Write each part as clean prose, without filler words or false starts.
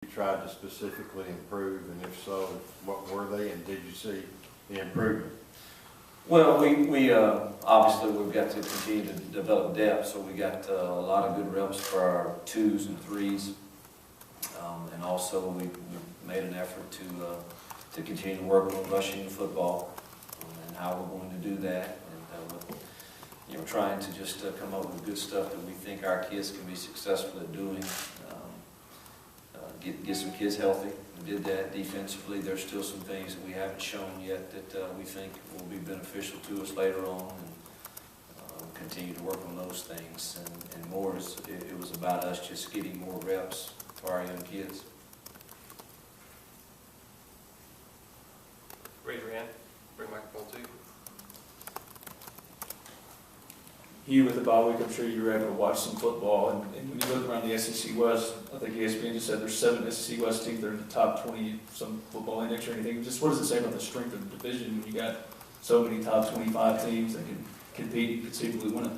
you tried to specifically improve, and if so, what were they, and did you see the improvement? Well, we obviously we've got to continue to develop depth, so we got a lot of good reps for our 2s and 3s, and also we made an effort to continue to work on rushing the football and how we're going to do that, and trying to just come up with good stuff that we think our kids can be successful at doing. Get some kids healthy. We did that defensively. There's still some things that we haven't shown yet that we think will be beneficial to us later on, and continue to work on those things. And more, it was about us just getting more reps for our young kids. Raise your hand. Bring microphone to you. Hugh, with the bye week, I'm sure you were able to watch some football, and when you look around the SEC West, I think ESPN just said there's 7 SEC West teams that are in the top 20 some football index or anything. Just what does it say about the strength of the division when you got so many top 25 teams that can compete and conceivably win it?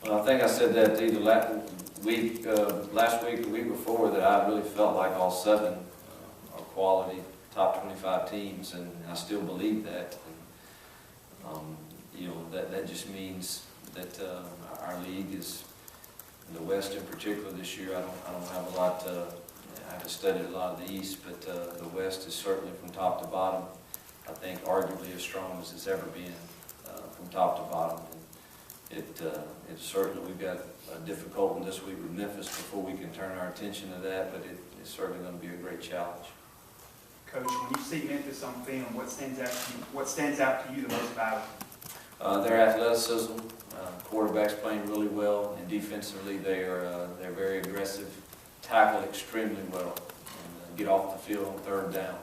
Well, I think I said that either last week or the week before, that I really felt like all 7 are quality top 25 teams, and I still believe that. And, that just means that our league is, in the West in particular this year, I don't have a lot, I have to study a lot of the East, but the West is certainly from top to bottom, I think arguably as strong as it's ever been from top to bottom. And it's certainly, we've got a difficult one this week with Memphis before we can turn our attention to that, but it's certainly going to be a great challenge. Coach, when you see Memphis on film, what stands out to you the most about it? Their athleticism, quarterbacks playing really well, and defensively they're very aggressive, tackle extremely well, and get off the field on 3rd down,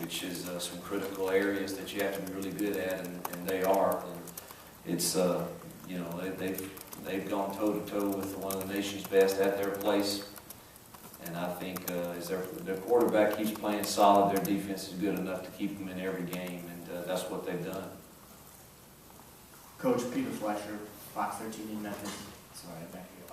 which is some critical areas that you have to be really good at, and they are. And it's they've gone toe to toe with one of the nation's best at their place, and I think as their quarterback keeps playing solid, their defense is good enough to keep them in every game, and that's what they've done. Coach Peter Fleischer, Fox 13 in Memphis. Sorry, back here.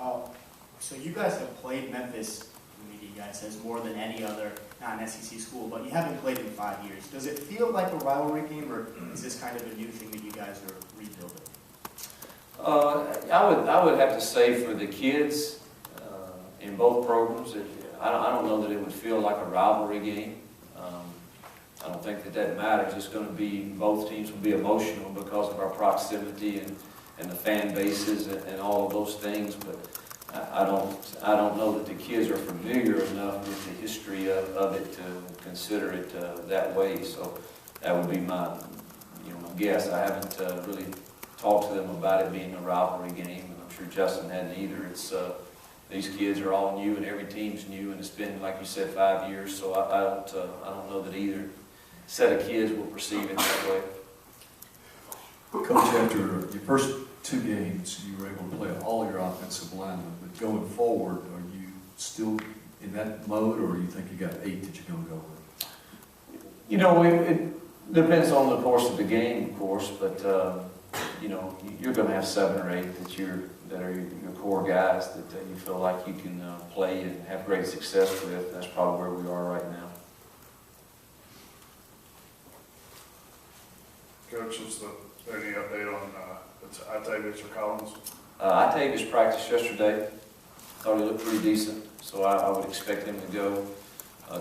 So you guys have played Memphis, the media guy says, more than any other non-SEC school, but you haven't played in 5 years. Does it feel like a rivalry game, or is this kind of a new thing that you guys are rebuilding? I would have to say for the kids in both programs, I don't know that it would feel like a rivalry game. I don't think that matters. It's going to be, both teams will be emotional because of our proximity and the fan bases and all of those things, but I don't know that the kids are familiar enough with the history of it to consider it that way. So that would be my guess. I haven't really talked to them about it being a rivalry game, and I'm sure Justin hadn't either. It's these kids are all new, and every team's new, and it's been, like you said, 5 years. So I don't know that either set of kids will perceive it that way. Coach, after your first 2 games, you were able to play all your offensive linemen, but going forward, are you still in that mode, or do you think you got 8 that you're going to go with? It depends on the course of the game, of course, but you're going to have 7 or 8 that are your core guys that you feel like you can play and have great success with. That's probably where we are right now. Coach, is there any update on Itavius or Collins? Itavius practiced yesterday. Thought he looked pretty decent, so I would expect him to go.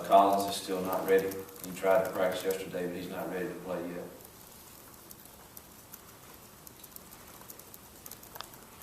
Collins is still not ready. He tried to practice yesterday, but he's not ready to play yet.